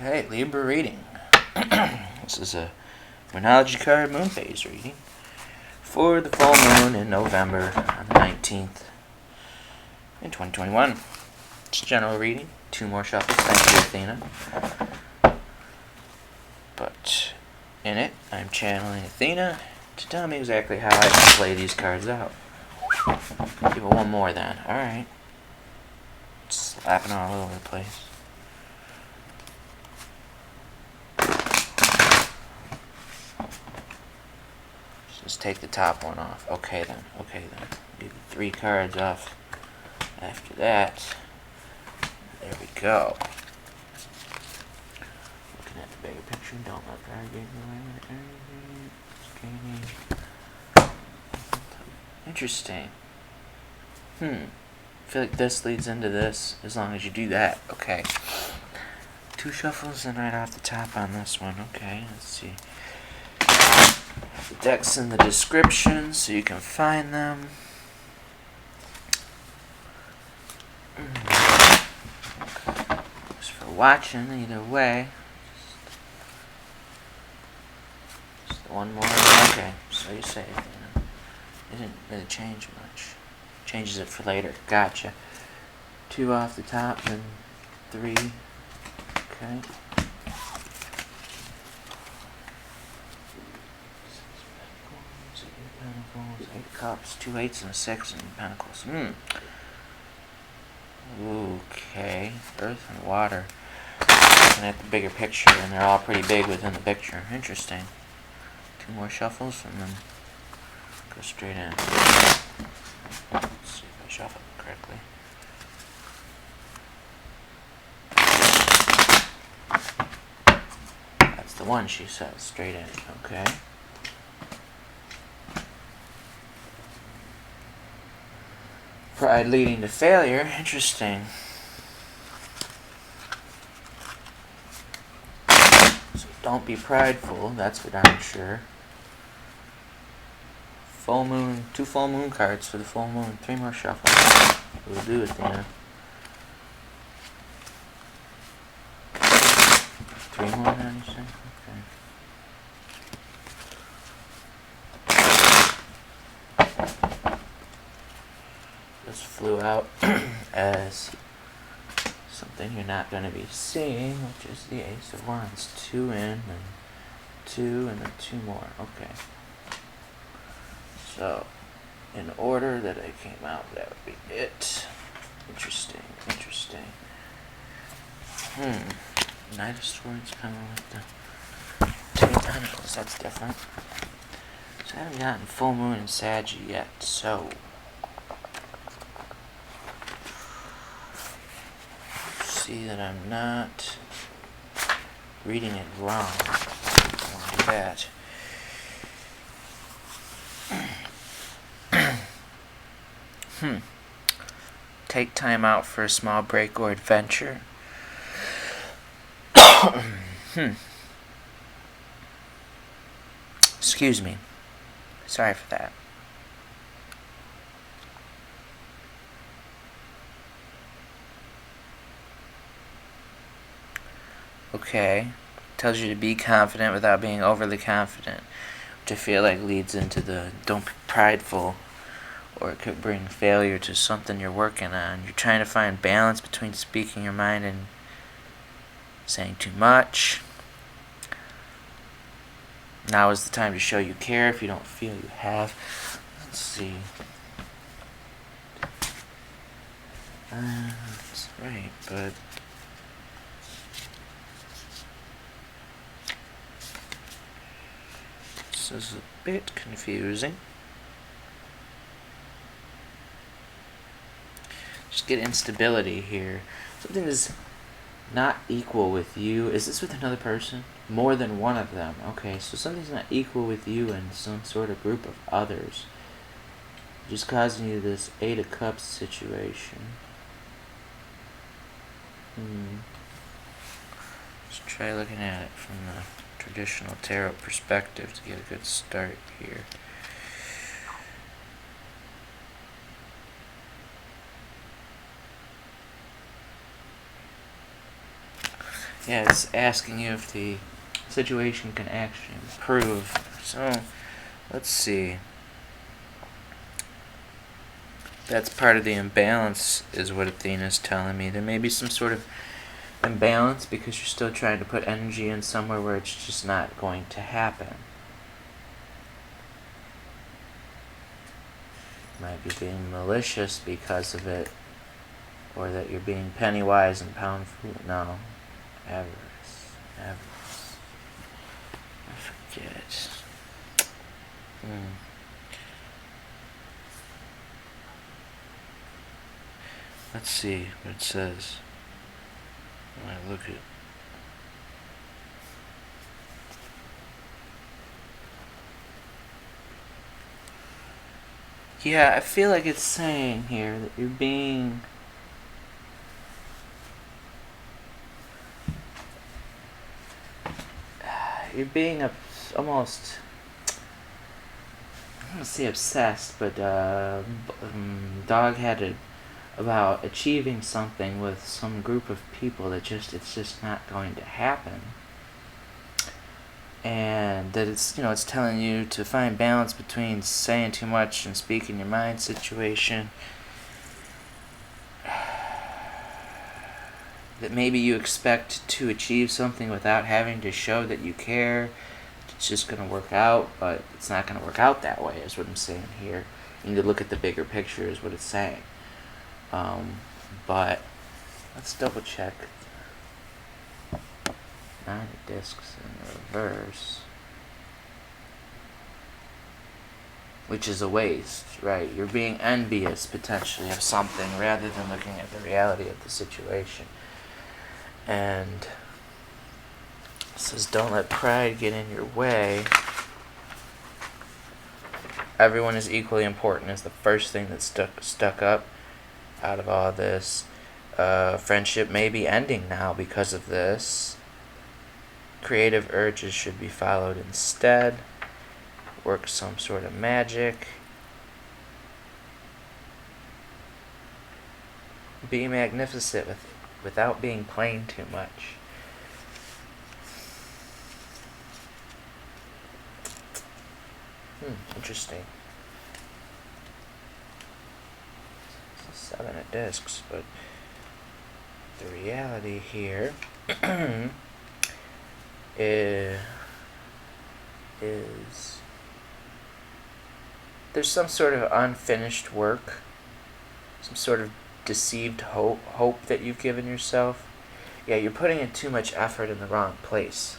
Okay, Libra reading. This is a Moonology card moon phase reading for the full moon in November on the 19th in 2021. It's general reading. 2 more shuffles. Thank you, Athena. But in it, I'm channeling Athena to tell me exactly how I can play these cards out. Give it one more then. Alright. Slapping all over the place. Just take the top one off. Okay then. Give you 3 cards off. After that, there we go. Looking at the bigger picture, don't let that get away. Interesting. I feel like this leads into this as long as you do that. Okay. 2 shuffles and right off the top on this one. Okay, let's see. The deck's in the description so you can find them. Thanks for watching either way. Just one more. Okay, so you say it didn't really change much. Changes it for later. Gotcha. 2 off the top and 3. Okay. 8 cups, 2 8s and a 6 and pentacles. Okay. Earth and water. Looking at the bigger picture, and they're all pretty big within the picture. Interesting. 2 more shuffles and then go straight in. Let's see if I shuffle it correctly. That's the one she says, straight in. Okay. Pride leading to failure. Interesting. So don't be prideful, that's for darn sure. Full moon, 2 full moon cards for the full moon. 3 more shuffles. We'll do it, Athena. 3 more now, you say? Okay. This flew out as something you're not going to be seeing, which is the Ace of Wands. 2 in, and 2, and then 2 more. Okay. So, in order that I came out, that would be it. Interesting. Knight of Swords, kind of like the 2 of Pentacles. That's different. So I haven't gotten full moon in Sag yet, so see that I'm not reading it wrong. I want to do that. Take time out for a small break or adventure. Excuse me. Sorry for that. Okay. Tells you to be confident without being overly confident, which I feel like leads into the don't be prideful, or it could bring failure to something you're working on. You're trying to find balance between speaking your mind and saying too much. Now is the time to show you care if you don't feel you have. Let's see. That's right, but this is a bit confusing. Just get instability here. Something is not equal with you. Is this with another person? More than one of them. Okay, so something's not equal with you and some sort of group of others. Just causing you this 8 of Cups situation. Let's try looking at it from the traditional tarot perspective to get a good start here. Yeah, it's asking you if the situation can actually improve. So, let's see. That's part of the imbalance, is what Athena's telling me. There may be some sort of imbalance because you're still trying to put energy in somewhere where it's just not going to happen. You might be being malicious because of it, or that you're being penny wise and pound foolish. No. Avarice. I forget. Let's see what it says when I look at. Yeah, I feel like it's saying here that you're being almost, I don't want to say obsessed, but dog-headed about achieving something with some group of people that it's just not going to happen. And that it's telling you to find balance between saying too much and speaking your mind situation. That maybe you expect to achieve something without having to show that you care. It's just going to work out, but it's not going to work out that way, is what I'm saying here. You need to look at the bigger picture, is what it's saying. But let's double check. 9 of discs in reverse, which is a waste, right? You're being envious potentially of something rather than looking at the reality of the situation. And it says, don't let pride get in your way. Everyone is equally important is the first thing that stuck up out of all this. Friendship may be ending now because of this. Creative urges should be followed instead. Work some sort of magic. Be magnificent without being plain too much. Interesting. 7 of discs, but the reality here is there's some sort of unfinished work, some sort of deceived hope that you've given yourself. Yeah, you're putting in too much effort in the wrong place,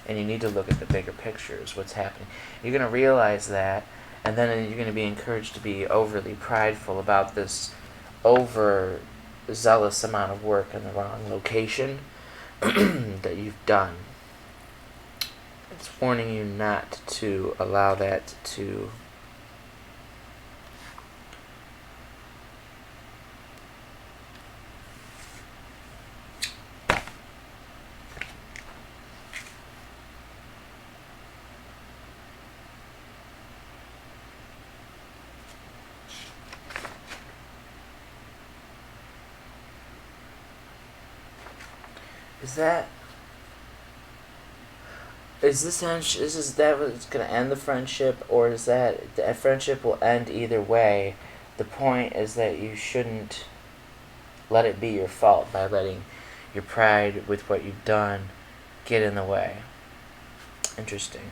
and you need to look at the bigger picture, is what's happening. You're going to realize that, and then you're going to be encouraged to be overly prideful about this overzealous amount of work in the wrong location that you've done. It's warning you not to allow that to Is that what's going to end the friendship, or is that the friendship will end either way? The point is that you shouldn't let it be your fault by letting your pride with what you've done get in the way. Interesting.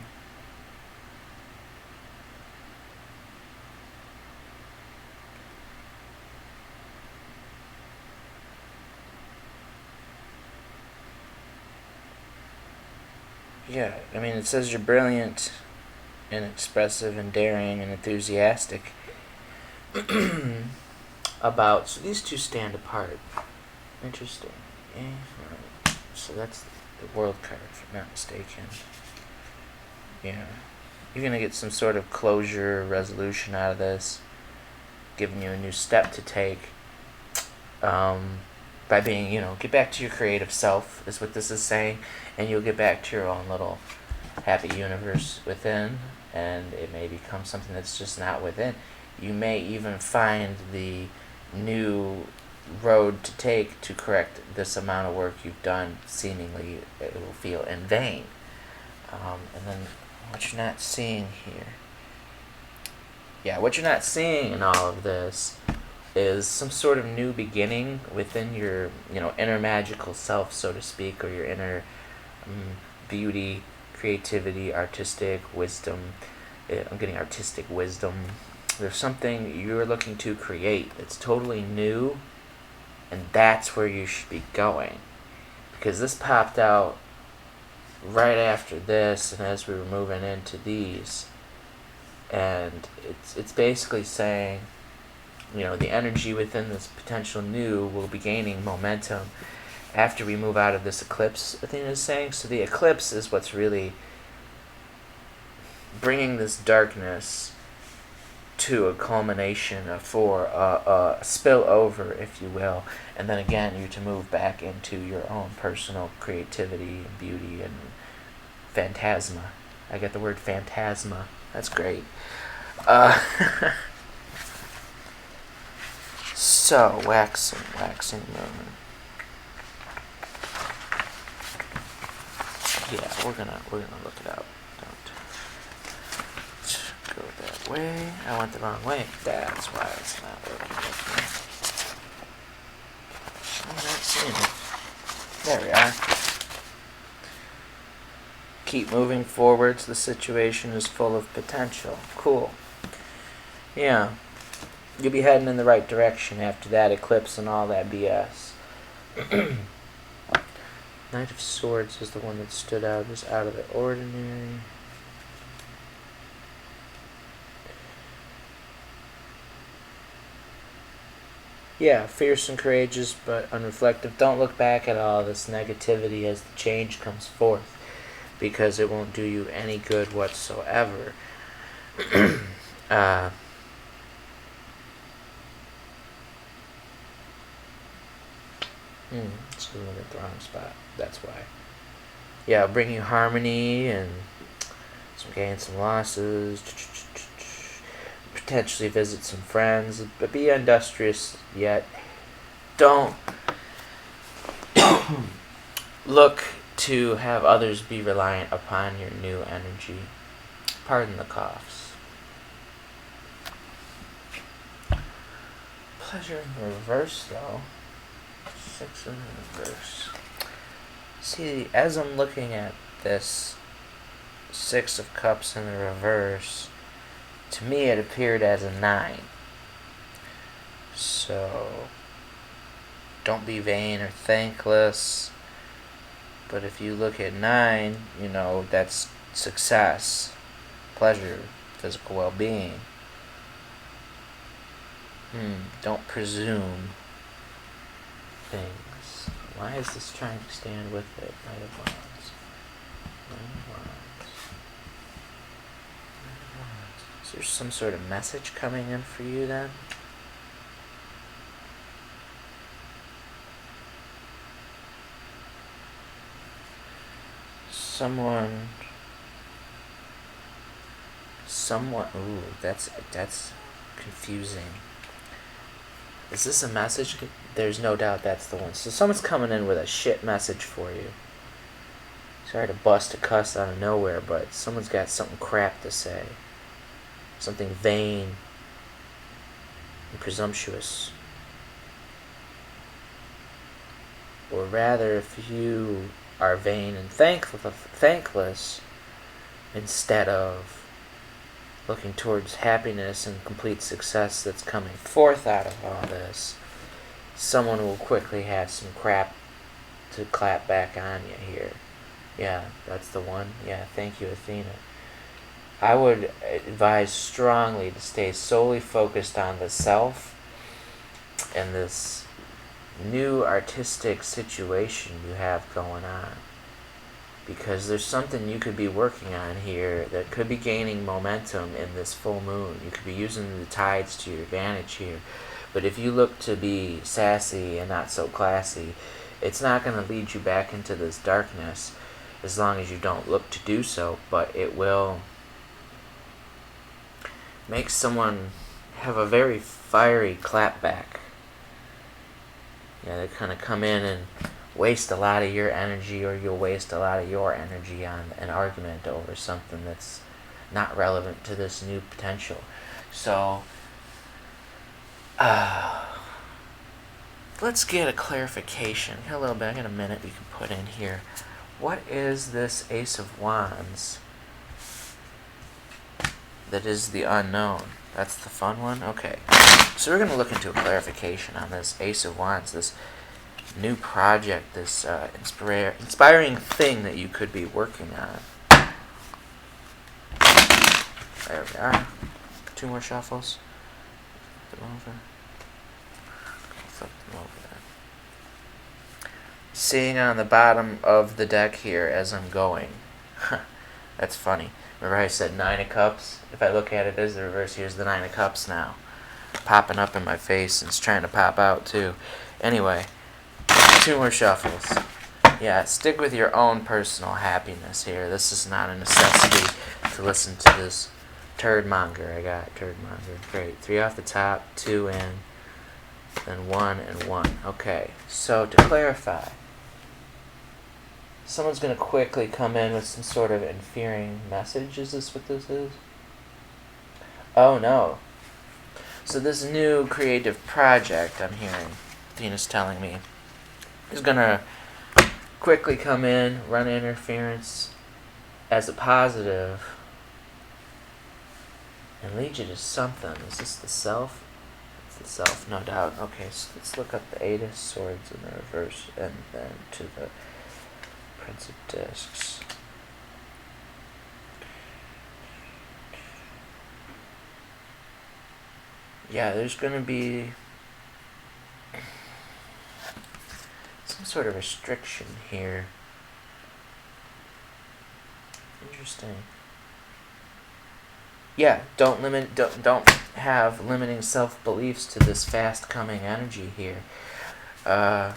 Yeah, I mean, it says you're brilliant and expressive and daring and enthusiastic about, so these two stand apart. Interesting. Yeah, right. So that's the World card, if I'm not mistaken. Yeah. You're going to get some sort of closure, resolution out of this, giving you a new step to take. By being, get back to your creative self, is what this is saying, and you'll get back to your own little happy universe within, and it may become something that's just not within. You may even find the new road to take to correct this amount of work you've done. Seemingly it will feel in vain. And then what you're not seeing here, what you're not seeing in all of this is some sort of new beginning within your, inner magical self, so to speak, or your inner beauty, creativity, artistic wisdom. I'm getting artistic wisdom. There's something you're looking to create that's totally new, and that's where you should be going. Because this popped out right after this, and as we were moving into these, and it's basically saying, the energy within this potential new will be gaining momentum after we move out of this eclipse, Athena is saying. So the eclipse is what's really bringing this darkness to a culmination for a spillover, if you will, and then again you to move back into your own personal creativity and beauty and phantasma. I get the word phantasma. That's great. So waxing moon. Yeah, we're gonna look it up. Don't go that way. I went the wrong way. That's why it's not working with me. I'm not seeing it. There we are. Keep moving forwards. The situation is full of potential. Cool. Yeah. You'll be heading in the right direction after that eclipse and all that BS. Knight of Swords is the one that stood out as out of the ordinary. Yeah, fierce and courageous, but unreflective. Don't look back at all this negativity as the change comes forth, because it won't do you any good whatsoever. So I'm at the wrong spot. That's why. Yeah, bring you harmony and some gains, some losses. Potentially visit some friends, but be industrious yet. Don't look to have others be reliant upon your new energy. Pardon the coughs. Pleasure in reverse, though. 6 in reverse. See, as I'm looking at this 6 of Cups in the reverse, to me it appeared as a 9. So, don't be vain or thankless. But if you look at 9, that's success, pleasure, physical well-being. Don't presume things. Why is this trying to stand with it? Knight of Wands. Is there some sort of message coming in for you then? Someone. Ooh, that's confusing. Is this a message? There's no doubt that's the one. So someone's coming in with a shit message for you. Sorry to bust a cuss out of nowhere, but someone's got something crap to say. Something vain and presumptuous. Or rather, if you are vain and thankless, instead of looking towards happiness and complete success that's coming forth out of all this, someone will quickly have some crap to clap back on you here. Yeah, that's the one. Yeah, thank you, Athena. I would advise strongly to stay solely focused on the self and this new artistic situation you have going on. Because there's something you could be working on here that could be gaining momentum in this full moon. You could be using the tides to your advantage here. But if you look to be sassy and not so classy, it's not going to lead you back into this darkness as long as you don't look to do so. But it will make someone have a very fiery clapback Yeah, they kind of come in and waste a lot of your energy, or you'll waste a lot of your energy on an argument over something that's not relevant to this new potential. So, let's get a clarification. A little bit. I got a minute we can put in here. What is this Ace of Wands that is the unknown? That's the fun one? Okay. So we're going to look into a clarification on this Ace of Wands, this new project, this inspiring thing that you could be working on. There we are. 2 more shuffles. Flip them over. Flip them over there. Seeing on the bottom of the deck here as I'm going. That's funny. Remember I said 9 of Cups? If I look at it as the reverse, here's the 9 of Cups now. Popping up in my face, and it's trying to pop out too. Anyway, 2 more shuffles. Yeah, stick with your own personal happiness here. This is not a necessity to listen to this turd monger. I got turd monger. Great. 3 off the top, 2 in, then 1 and 1. Okay, so to clarify, someone's going to quickly come in with some sort of inferior message. Is this what this is? Oh, no. So this new creative project I'm hearing, Athena's telling me, is going to quickly come in, run interference as a positive, and lead you to something. Is this the Self? It's the Self, no doubt. Okay, so let's look up the 8 of Swords in the reverse, and then to the Prince of Discs. Yeah, there's going to be some sort of restriction here. Interesting. Yeah, don't have limiting self-beliefs to this fast-coming energy here. That's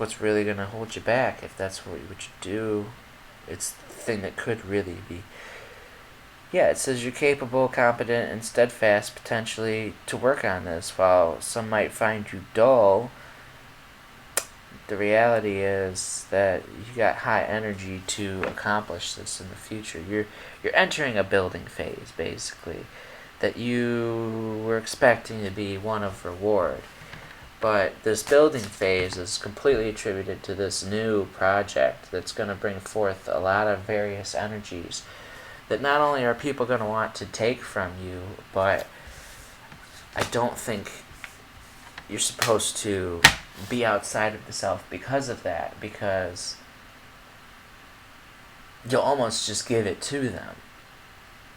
what's really going to hold you back. If that's what you do, it's the thing that could really be. Yeah, it says you're capable, competent, and steadfast potentially to work on this. While some might find you dull, the reality is that you got high energy to accomplish this in the future. You're entering a building phase, basically, that you were expecting to be one of reward. But this building phase is completely attributed to this new project that's going to bring forth a lot of various energies that not only are people going to want to take from you, but I don't think you're supposed to be outside of the self because of that, because you'll almost just give it to them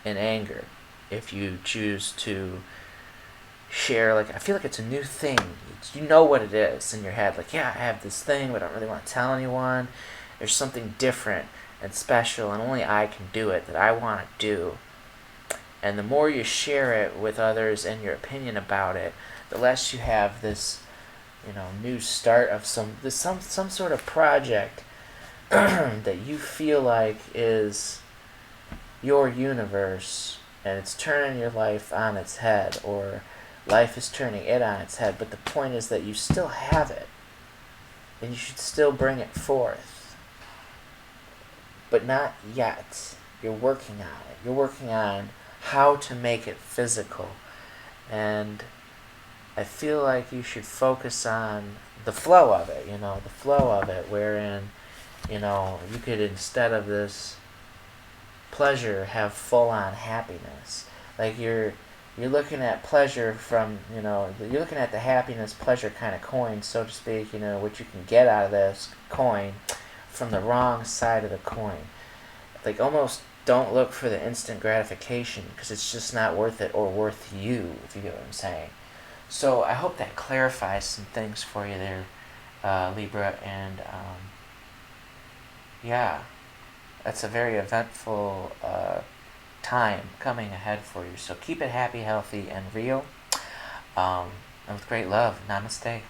in anger if you choose to share. Like, I feel like it's a new thing. You know what it is in your head. Like, yeah, I have this thing, but I don't really want to tell anyone. There's something different and special, and only I can do it, that I want to do. And the more you share it with others and your opinion about it, the less you have this, new start of some sort of project that you feel like is your universe, and it's turning your life on its head, or life is turning it on its head. But the point is that you still have it, and you should still bring it forth. But not yet. You're working on it. You're working on how to make it physical. And I feel like you should focus on the flow of it, the flow of it, wherein, you could, instead of this pleasure, have full-on happiness. Like, you're looking at pleasure from, you're looking at the happiness pleasure kind of coin, so to speak, what you can get out of this coin from the wrong side of the coin. Like, almost don't look for the instant gratification, because it's just not worth it or worth you, if you get what I'm saying. So I hope that clarifies some things for you there, Libra, and yeah, that's a very eventful time coming ahead for you. So keep it happy, healthy, and real, and with great love. Namaste.